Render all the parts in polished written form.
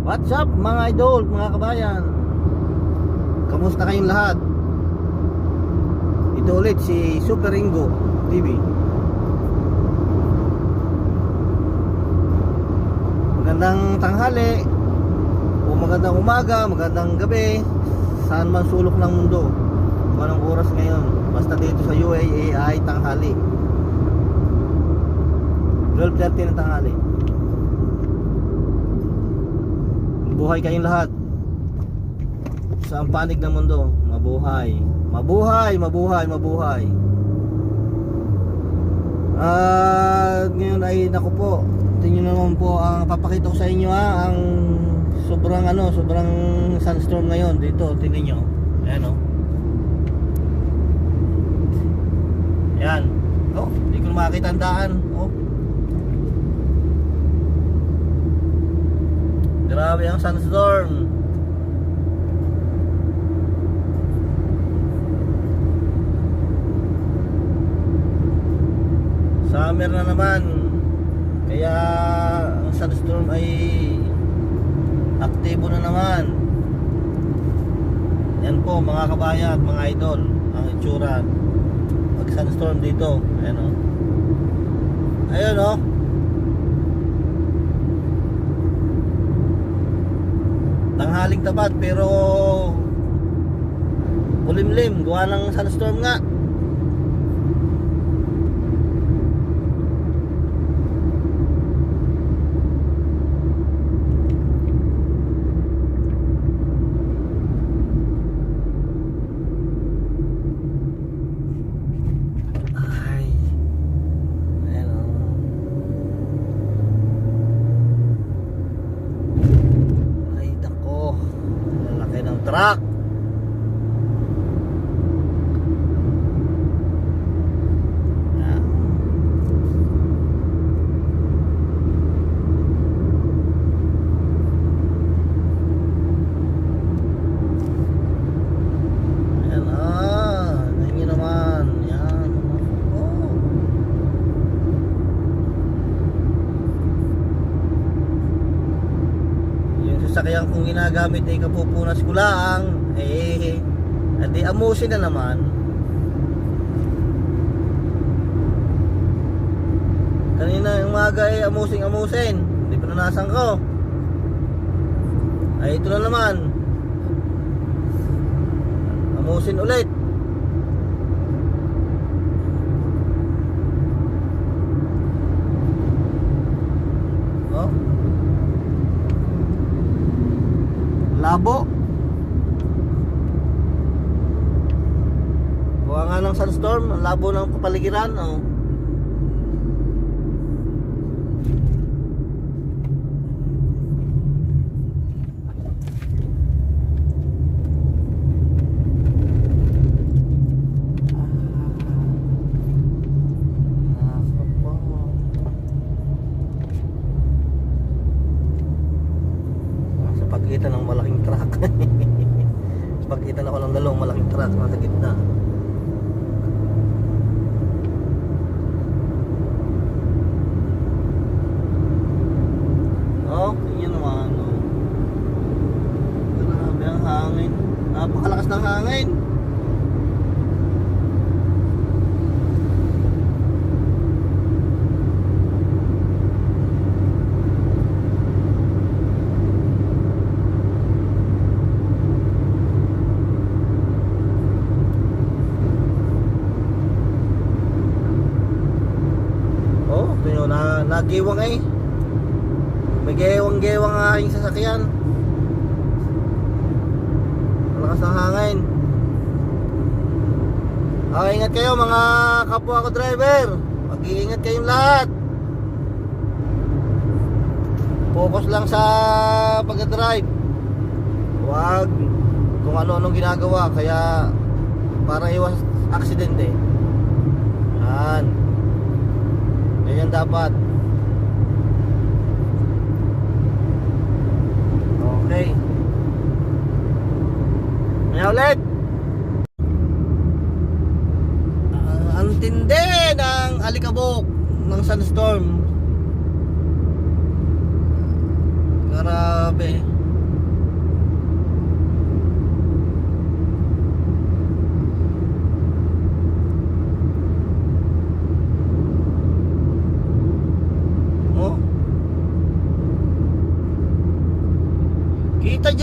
What's up mga idol, mga kabayan? Kamusta kayong lahat? Ito ulit si Super Ringo TV. Magandang tanghali o magandang umaga, magandang gabi, saan man sulok ng mundo. Kung anong oras ngayon, basta dito sa UAE ay tanghali, 12:30 ng tanghali. Mabuhay kayong lahat sa panig ng mundo. Mabuhay, mabuhay, mabuhay, mabuhay. At ngayon ay naku po, tingnan nyo naman po ang papakita ko sa inyo ang sobrang sunstorm ngayon dito. Tingnan nyo, ayan o. Ayan, oh, hindi ko makakita ang daan. Oh, grabe ang sunstorm. Summer na naman, kaya ang sunstorm ay aktibo na naman. Yan po mga kabayan at mga idol, ang itsura pag sunstorm dito. Ayan o, ayun o. Tanghaling tapat pero kulimlim, gawa ng sunstorm nga. Ay, ayan o. Ay dako, lalaki ng truck. Sasakyan kong ginagamit ay kapupunas ko lang, adi amusin na naman. Kanina yung umaga ay amusin, hindi pinanasan ko. Ay ito na naman, amusin ulit. Oh, labo. Buwa nga ng sunstorm, ang labo ng kapaligiran. Oh. Pagkita ng malaking truck. Pagkita ako ng dalawang malaking truck nasa gitna. Oh, yun naman. Oh. Grabe ang hangin. Napakalakas ng hangin. Nagiwang ay may gewang-gewang ang aking sasakyan. Malakas ng hangin. Ingat kayo mga kapwa ko driver. Mag-iingat kayong lahat. Focus lang sa pag-drive. Huwag kung ano-anong ginagawa, kaya para iwas aksidente. Ganyan dapat. Okay. Ngayon ulit. Ang tindi ng alikabok ng sunstorm. Grabe.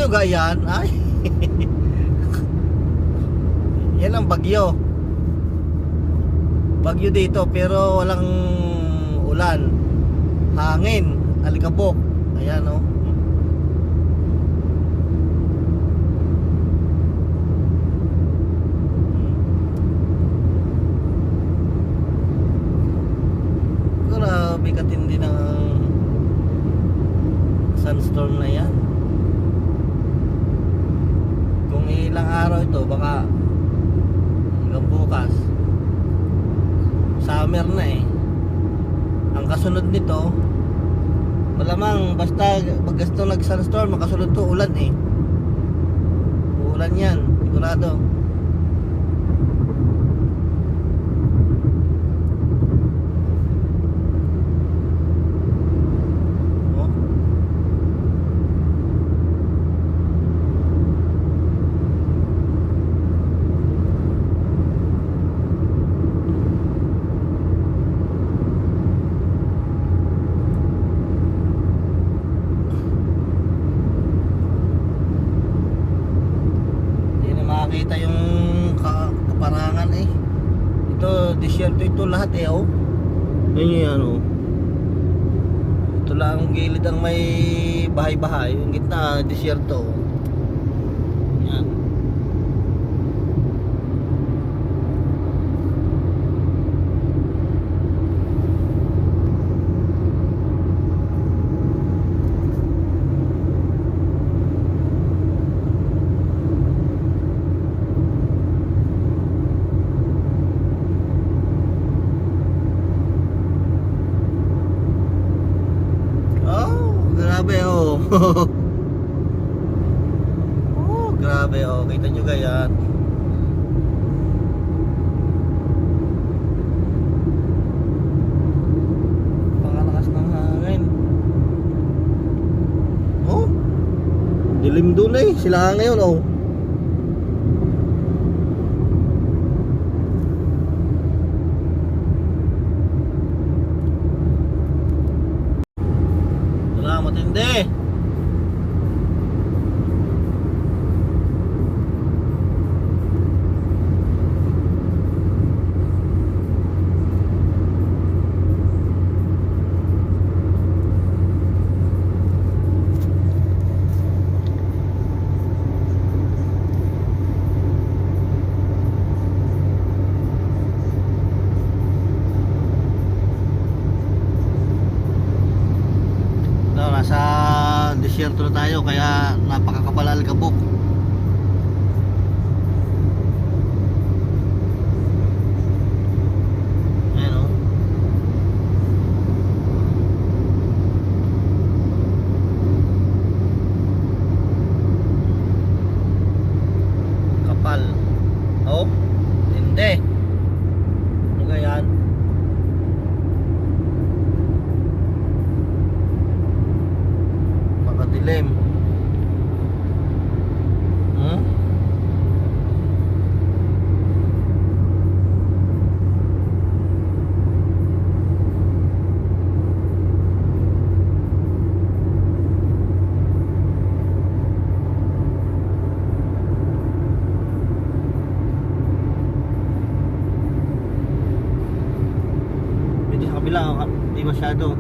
nyo gayan, ay. Yan ang bagyo. Bagyo dito pero walang ulan. Hangin, alikabok. Ayan oh. Grabe katindi ng sunstorm na yan. Kung ilang araw ito, baka hanggang bukas summer na eh. Ang kasunod nito, malamang basta pag gusto nag sunstorm, makasunod to ulan eh. Uulan yan, sigurado. Makita yung kaparangan eh. Ito, disyerto ito lahat eh oh. Yan yung ano. Ito lang ang gilid ang may bahay-bahay. Yung gitna, disyerto. Yan. Grabe oh. Oh, grabe oh. Kita nyo gayan. Pangalakas ng hangin. Oh. Dilim doon eh. Sila ngayon oh. Matindi. Nasa disyerto na tayo kaya napakakapal alikabok. Ayan o. Kapal. Oh, hindi. Ano nga yan? Dilim. Dito sa kabila, di masyado.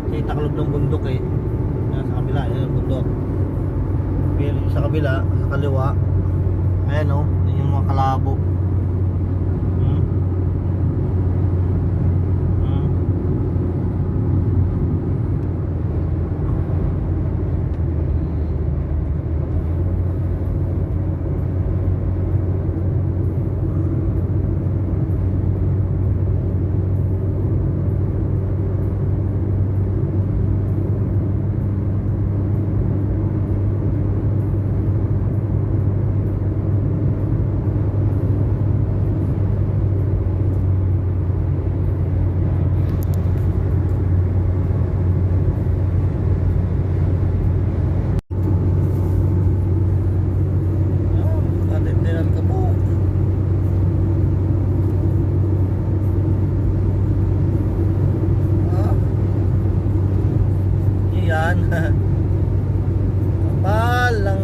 Kasi taklob ng bundok eh. Sa kabila, yan yung bundok. Pero sa kabila, sa kaliwa, ayan o, yun yung mga kalabo. yan. Kapal lang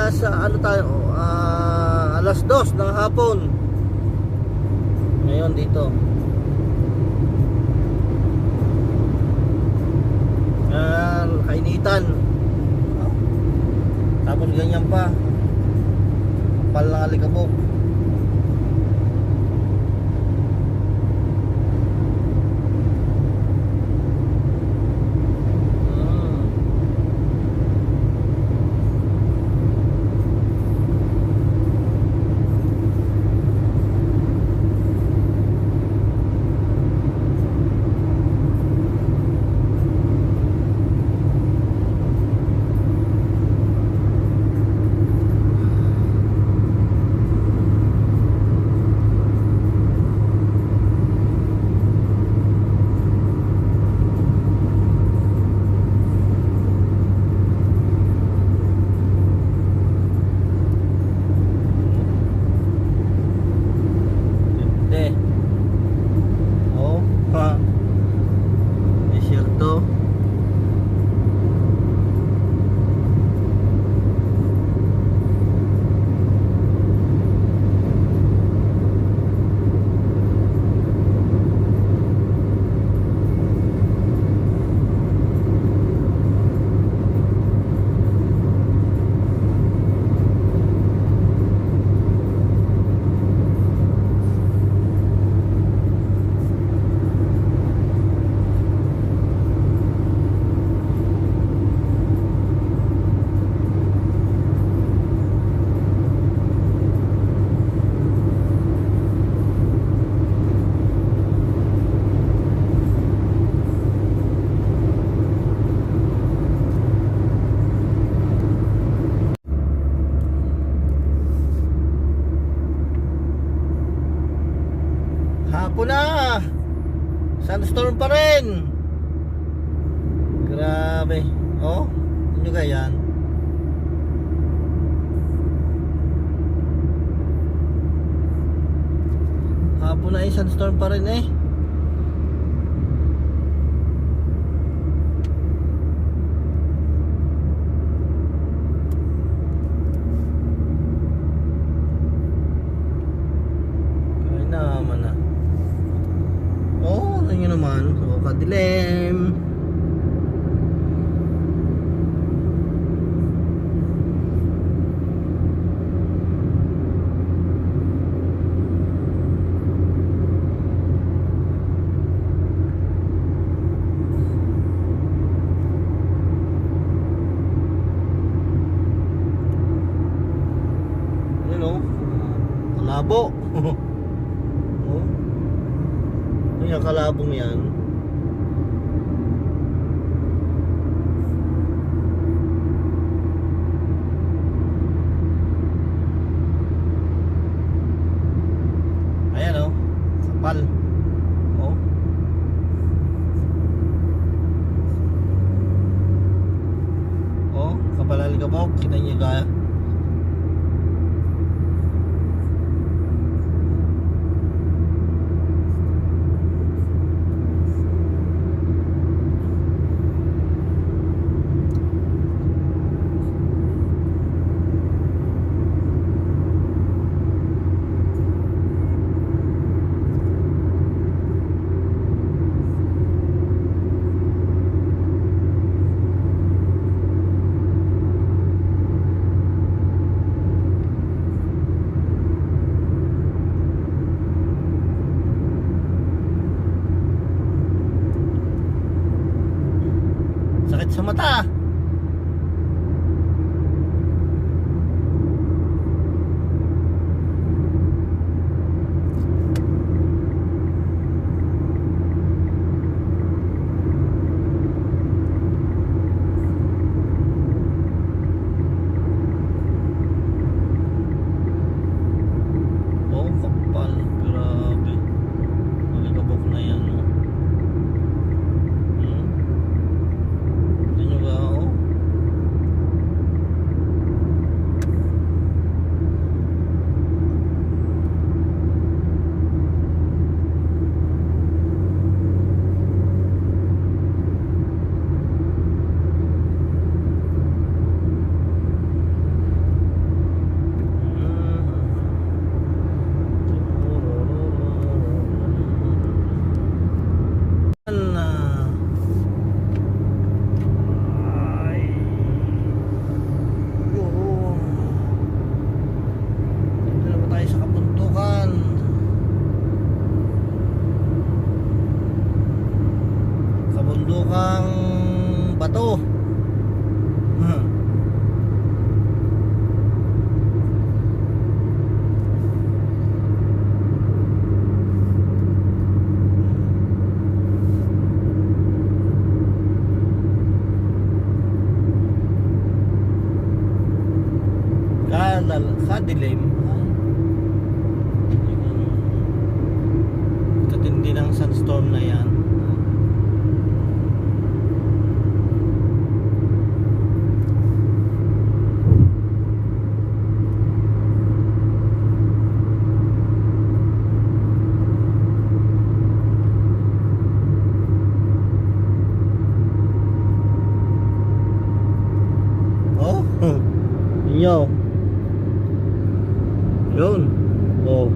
ano tayo, alas 2 ng hapon. Ngayon dito. Kainitan. Tapos ganyan pa. Kapal ng alikabok. Hapon na. Sandstorm pa rin. Grabe. Oh, ano ga yan? Hapon na sandstorm pa rin eh. Kaya naman na. Oh, ano nyo naman? So, kadilim. Ano no? Malabo. Oh. Ano yung kalabong yan? Ayan oh, kapal. Oh. Oh, kapal alikabok. Kita niyo gaya. Sakit sa mata. Oh, kapal. Grabe. Malikabok na yan. Oh. Ano ba? kadilim. Katindi ng sunstorm na yan. Oh, inyo. Yun. Oh.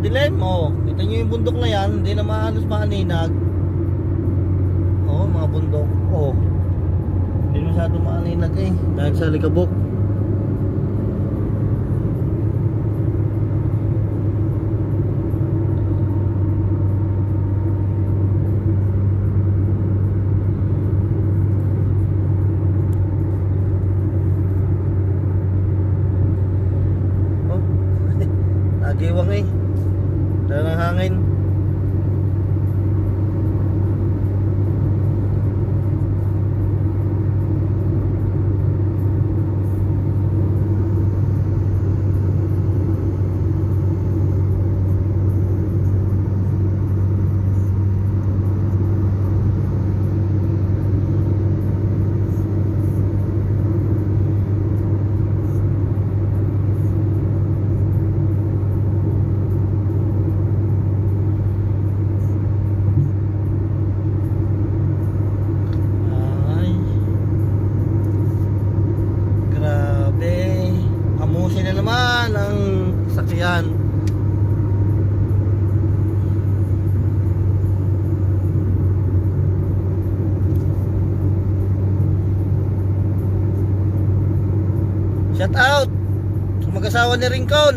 Dilim, oh. Kita nyo yung bundok na yan, hindi na maanos maaninag. Oh, mga bundok. Oh. Hindi masyado maaninag eh, dahil sa likabok. Oh, nagiwang eh. Dala ng hangin. Amusin na naman ang sakyan. Shout out sa mag-asawa ni Rincon.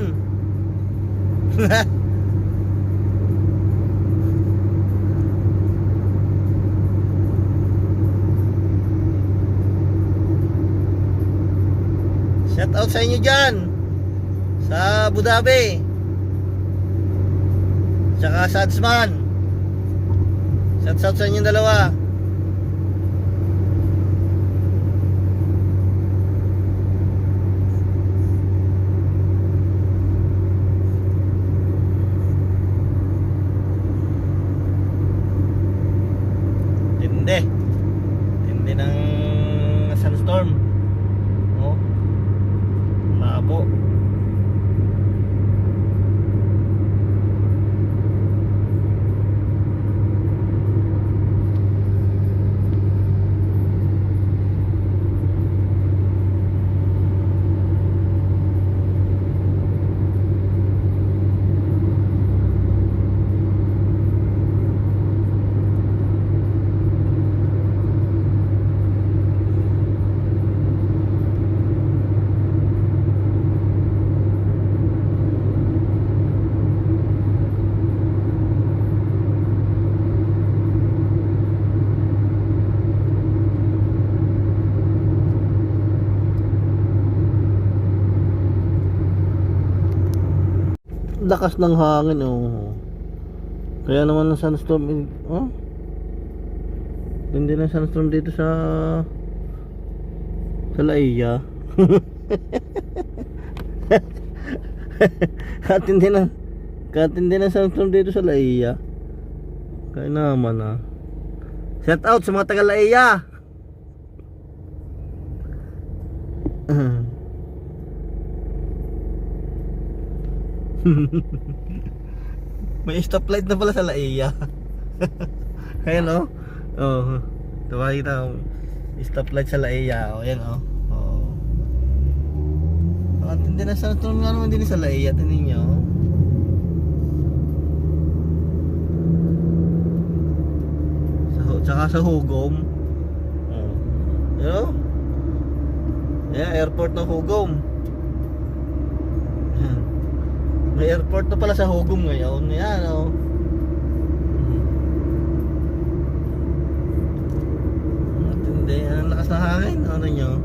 Shout out sa inyo dyan sa Abu Dhabi, tsaka sa Adsman. Shout out sa inyong dalawa. Tindi ng sunstorm. Oh, labo. Lakas ng hangin, oh. Kaya naman ang sunstorm, oh. Hindi na sunstorm dito sa Laia. Katindi na sunstorm dito sa Laia. Kaya naman, ah. Shout out sa mga taga Laia. May stoplight na pala sa Laia. Ayan o. Oh. Diba kita stoplight sa Laia. O yan o. Oh. At hindi na sa tulong nga naman din sa Laia. Tinin nyo. Tsaka sa Hugom. Oh. You know? Yeah, airport ng Hugom. May airport na pala sa Hugom ngayon. Yan o. Matindi. Ang lakas na hangin. Ano nyo?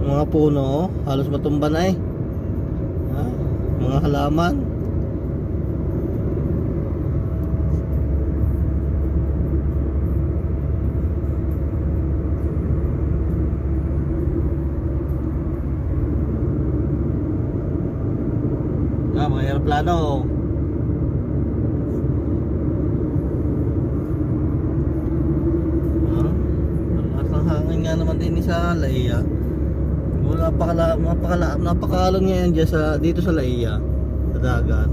Mga puno. Halos matumba na eh. Ha? Mga halaman. Mga aeroplano. At ang hangin nga naman din sa Laia. Napakalong nga yan dyan dito sa Laia, sa dagat.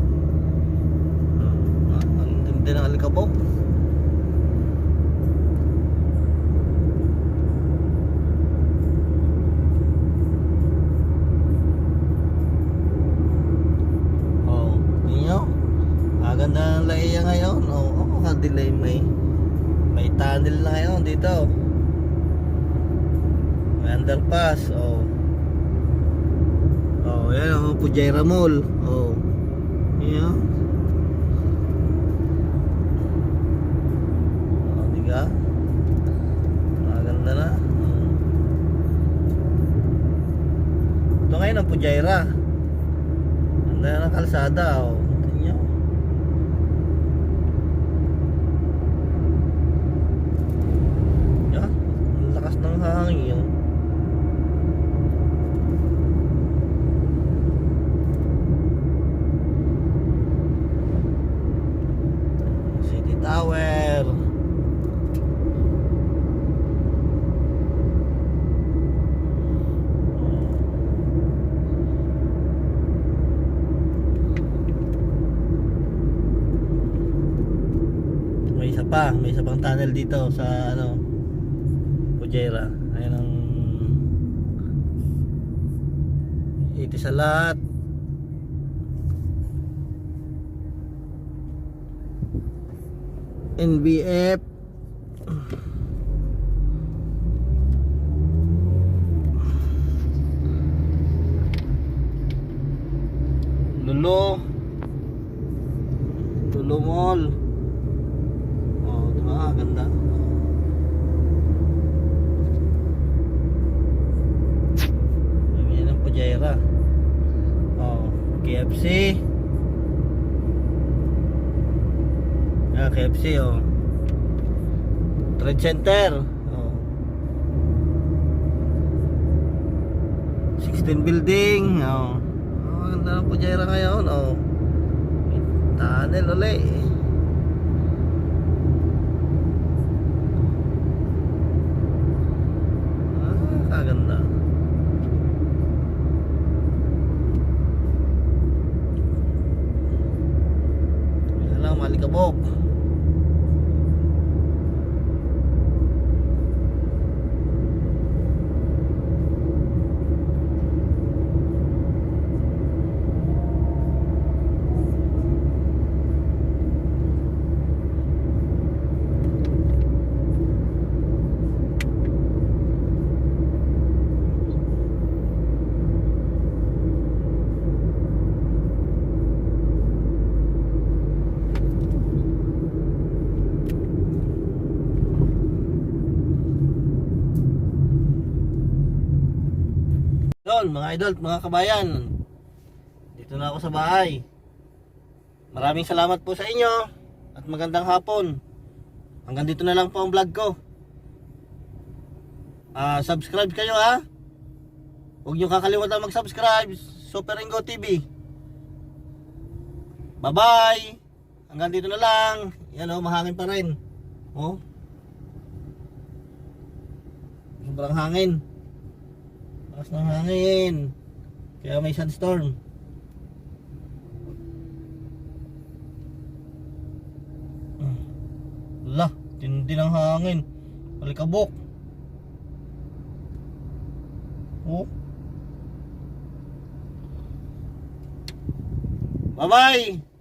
Ang tindi ng alikabok. Ganda ng Laia ngayon. Delay may tunnel na ngayon dito. May underpass. Yan Fujairah Mall. Yan. Diga. Maganda na. Ito ngayon ang Fujairah. Ganda na ng kalsada. Ng hangin. City Tower. May isa pang tunnel dito sa Fujairah. Ayan ang Itisalat. NBF. Lulu Mall. Diba? Ganda. Yan ang Fujairah. KFC. KFC Trade Center. 16 building. Ganda ng Fujairah ngayon. Tunnel ulit. Kaganda. Yan lang, malikabok. Yun, mga idol, mga kabayan, dito na ako sa bahay. Maraming salamat po sa inyo at magandang hapon. Hanggang dito na lang po ang vlog ko. Subscribe kayo ha. Huwag nyo kakalimutan mag-subscribe. Super Ringo TV. Bye bye. Hanggang dito na lang. Yan mahangin pa rin. Sobrang hangin. Lakas ng hangin. Kaya may sandstorm. Lah, tindi ng hangin. Palikabok. Oh. Bye-bye.